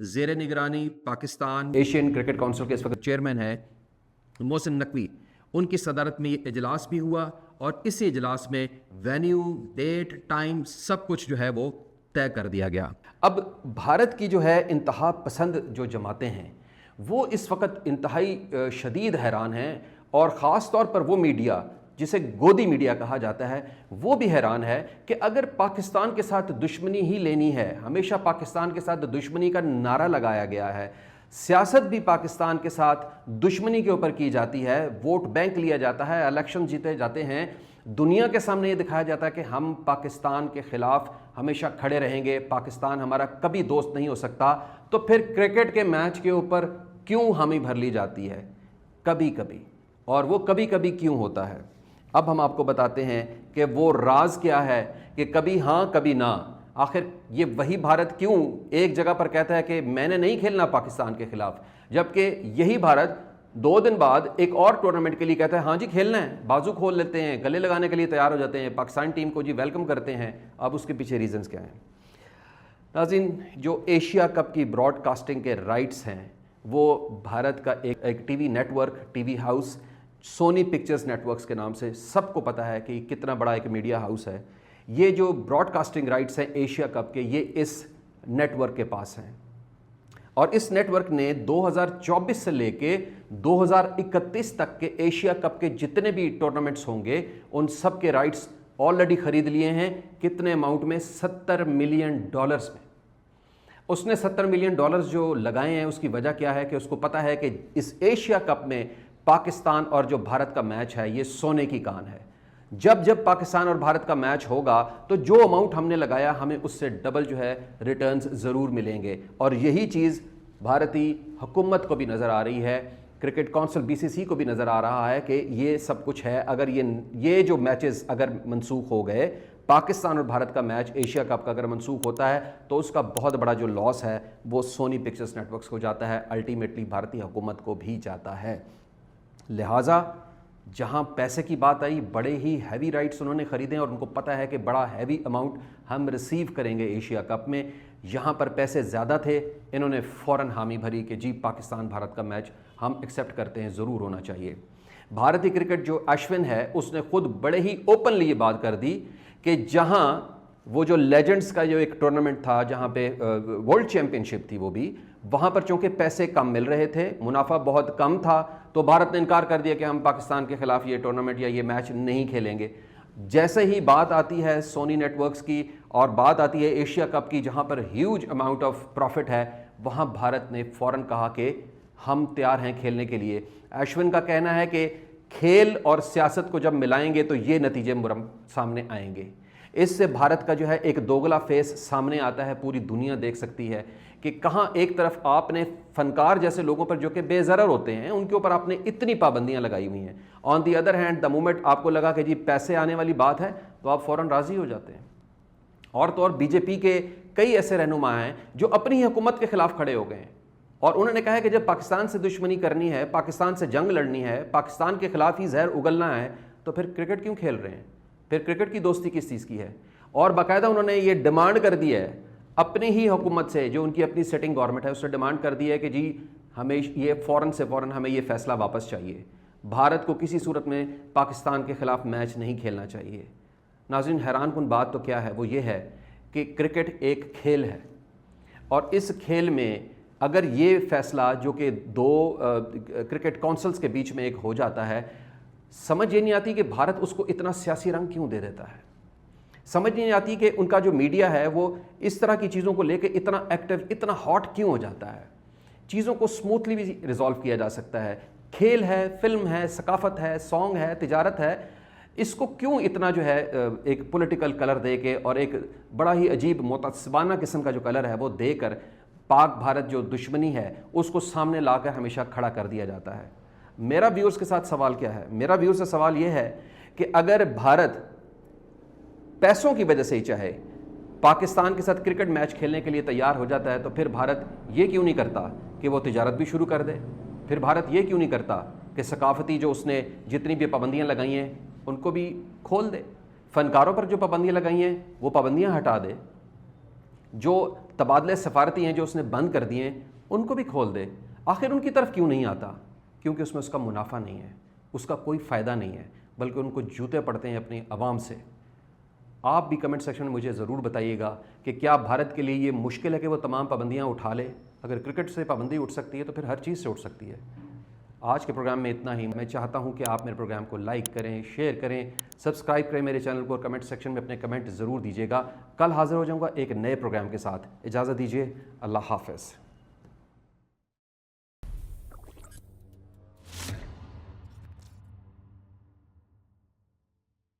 زیر نگرانی Pakistan Asian cricket council کے اس وقت چیئرمین ہے محسن نقوی، ان کی صدارت میں یہ اجلاس بھی ہوا اور اسی اجلاس میں وینیو، ڈیٹ، ٹائم سب کچھ جو ہے وہ طے کر دیا گیا۔ اب بھارت کی جو ہے انتہا پسند جو جماعتیں ہیں وہ اس وقت انتہائی شدید حیران ہیں، اور خاص طور پر وہ میڈیا جسے گودی میڈیا کہا جاتا ہے وہ بھی حیران ہے کہ اگر پاکستان کے ساتھ دشمنی ہی لینی ہے، ہمیشہ پاکستان کے ساتھ دشمنی کا نعرہ لگایا گیا ہے، سیاست بھی پاکستان کے ساتھ دشمنی کے اوپر کی جاتی ہے، ووٹ بینک لیا جاتا ہے، الیکشن جیتے جاتے ہیں، دنیا کے سامنے یہ دکھایا جاتا ہے کہ ہم پاکستان کے خلاف ہمیشہ کھڑے رہیں گے، پاکستان ہمارا کبھی دوست نہیں ہو سکتا، تو پھر کرکٹ کے میچ کے اوپر کیوں حامی بھر لی جاتی ہے کبھی کبھی، اور وہ کبھی کبھی کیوں ہوتا ہے؟ اب ہم آپ کو بتاتے ہیں کہ وہ راز کیا ہے کہ کبھی ہاں کبھی نہ۔ آخر یہ وہی بھارت کیوں ایک جگہ پر کہتا ہے کہ میں نے نہیں کھیلنا پاکستان کے خلاف، جبکہ یہی بھارت 2 دن بعد ایک اور ٹورنامنٹ کے لیے کہتا ہے ہاں جی کھیلنا ہے، بازو کھول لیتے ہیں، گلے لگانے کے لیے تیار ہو جاتے ہیں، پاکستان ٹیم کو جی ویلکم کرتے ہیں۔ اب اس کے پیچھے ریزنز کیا ہیں؟ ناظرین، جو ایشیا کپ کی براڈ کاسٹنگ کے رائٹس ہیں وہ بھارت کا ایک T V network, T V house Sony Pictures networks کے نام سے سب کو پتہ ہے کہ کتنا بڑا ایک میڈیا ہاؤس ہے۔ یہ جو براڈ کاسٹنگ رائٹس ہیں ایشیا کپ کے، یہ اس نیٹ ورک کے پاس ہیں، اور اس نیٹ ورک نے 2024 سے لے کے 2031 تک کے ایشیا کپ کے جتنے بھی ٹورنامنٹس ہوں گے ان سب کے رائٹس آلریڈی خرید لیے ہیں۔ کتنے اماؤنٹ میں؟ $70 ملین میں۔ اس نے $70 ملین جو لگائے ہیں، اس کی وجہ کیا ہے کہ اس کو پتہ ہے کہ اس ایشیا کپ میں پاکستان اور جو بھارت کا میچ ہے یہ سونے کی کان ہے۔ جب پاکستان اور بھارت کا میچ ہوگا تو جو اماؤنٹ ہم نے لگایا ہمیں اس سے ڈبل جو ہے ریٹرنز ضرور ملیں گے، اور یہی چیز بھارتی حکومت کو بھی نظر آ رہی ہے، کرکٹ کونسل BCCI کو بھی نظر آ رہا ہے کہ یہ سب کچھ ہے۔ اگر یہ جو میچز اگر منسوخ ہو گئے، پاکستان اور بھارت کا میچ ایشیا کپ کا اگر منسوخ ہوتا ہے تو اس کا بہت بڑا جو لاس ہے وہ سونی پکچرز نیٹ ورکس کو جاتا ہے، الٹیمیٹلی بھارتی حکومت کو بھی جاتا ہے۔ لہٰذا جہاں پیسے کی بات آئی، بڑے ہی ہیوی رائٹس انہوں نے خریدے اور ان کو پتہ ہے کہ بڑا ہیوی اماؤنٹ ہم ریسیو کریں گے ایشیا کپ میں، یہاں پر پیسے زیادہ تھے، انہوں نے فوراً حامی بھری کہ جی پاکستان بھارت کا میچ ہم ایکسیپٹ کرتے ہیں، ضرور ہونا چاہیے۔ بھارتی کرکٹ جو اشون ہے اس نے خود بڑے ہی اوپنلی یہ بات کر دی کہ جہاں وہ جو لیجنڈز کا جو ایک ٹورنامنٹ تھا جہاں پہ ورلڈ چیمپئن شپ تھی، وہ بھی وہاں پر چونکہ پیسے کم مل رہے تھے، منافع بہت کم تھا، تو بھارت نے انکار کر دیا کہ ہم پاکستان کے خلاف یہ ٹورنامنٹ یا یہ میچ نہیں کھیلیں گے۔ جیسے ہی بات آتی ہے سونی نیٹ ورکس کی اور بات آتی ہے ایشیا کپ کی جہاں پر ہیوج اماؤنٹ آف پروفٹ ہے، وہاں بھارت نے فوراً کہا کہ ہم تیار ہیں کھیلنے کے لیے۔ اشون کا کہنا ہے کہ کھیل اور سیاست کو جب ملائیں گے تو یہ نتیجے سامنے آئیں گے۔ اس سے بھارت کا جو ہے ایک دوگلا فیس سامنے آتا ہے، پوری دنیا دیکھ سکتی ہے کہ کہاں ایک طرف آپ نے فنکار جیسے لوگوں پر جو کہ بے ضرر ہوتے ہیں ان کے اوپر آپ نے اتنی پابندیاں لگائی ہوئی ہیں، on the other hand the moment آپ کو لگا کہ جی پیسے آنے والی بات ہے تو آپ فوراً راضی ہو جاتے ہیں۔ اور تو اور BJP کے کئی ایسے رہنما ہیں جو اپنی حکومت کے خلاف کھڑے ہو گئے ہیں اور انہوں نے کہا ہے کہ جب پاکستان سے دشمنی کرنی ہے، پاکستان سے جنگ لڑنی ہے، پاکستان کے خلاف ہی زہر اگلنا ہے، تو پھر کرکٹ کیوں کھیل رہے ہیں؟ پھر کرکٹ کی دوستی کس چیز کی ہے؟ اور باقاعدہ انہوں نے یہ ڈیمانڈ کر دی ہے اپنی ہی حکومت سے، جو ان کی اپنی سیٹنگ گورنمنٹ ہے، اس سے ڈیمانڈ کر دی ہے کہ جی ہمیں یہ فوراً سے فوراً ہمیں یہ فیصلہ واپس چاہیے، بھارت کو کسی صورت میں پاکستان کے خلاف میچ نہیں کھیلنا چاہیے۔ ناظرین، حیران کن بات تو کیا ہے، وہ یہ ہے کہ کرکٹ ایک کھیل ہے، اور اس کھیل میں اگر یہ فیصلہ جو کہ 2 کرکٹ کونسلز کے بیچ میں ایک ہو جاتا ہے، سمجھ یہ نہیں آتی کہ بھارت اس کو اتنا سیاسی رنگ کیوں دے دیتا ہے، سمجھ نہیں آتی کہ ان کا جو میڈیا ہے وہ اس طرح کی چیزوں کو لے کے اتنا ایکٹیو، اتنا ہاٹ کیوں ہو جاتا ہے۔ چیزوں کو سموتھلی بھی ریزالو کیا جا سکتا ہے، کھیل ہے، فلم ہے، ثقافت ہے، سانگ ہے، تجارت ہے، اس کو کیوں اتنا جو ہے ایک پولیٹیکل کلر دے کے اور ایک بڑا ہی عجیب متعصبانہ قسم کا جو کلر ہے وہ دے کر پاک بھارت جو دشمنی ہے اس کو سامنے لا کر ہمیشہ کھڑا کر دیا جاتا ہے۔ میرا ویورز کے ساتھ سوال کیا ہے؟ میرا ویورز سے سوال یہ ہے کہ اگر بھارت پیسوں کی وجہ سے ہی چاہے پاکستان کے ساتھ کرکٹ میچ کھیلنے کے لیے تیار ہو جاتا ہے، تو پھر بھارت یہ کیوں نہیں کرتا کہ وہ تجارت بھی شروع کر دے؟ پھر بھارت یہ کیوں نہیں کرتا کہ ثقافتی جو اس نے جتنی بھی پابندیاں لگائی ہیں ان کو بھی کھول دے؟ فنکاروں پر جو پابندیاں لگائی ہیں وہ پابندیاں ہٹا دے، جو تبادلے سفارتی ہیں جو اس نے بند کر دیے ہیں ان کو بھی کھول دے. آخر ان کی طرف کیوں نہیں آتا؟ کیونکہ اس میں اس کا منافع نہیں ہے, اس کا کوئی فائدہ نہیں ہے, بلکہ ان کو جوتے پڑتے ہیں اپنی عوام سے. آپ بھی کمنٹ سیکشن میں مجھے ضرور بتائیے گا کہ کیا بھارت کے لیے یہ مشکل ہے کہ وہ تمام پابندیاں اٹھا لے؟ اگر کرکٹ سے پابندی اٹھ سکتی ہے تو پھر ہر چیز سے اٹھ سکتی ہے. آج کے پروگرام میں اتنا ہی. میں چاہتا ہوں کہ آپ میرے پروگرام کو لائک کریں, شیئر کریں, سبسکرائب کریں میرے چینل کو, اور کمنٹ سیکشن میں اپنے کمنٹ ضرور دیجیے گا. کل حاضر ہو جاؤں گا ایک نئے پروگرام کے ساتھ. اجازت دیجیے. اللہ حافظ.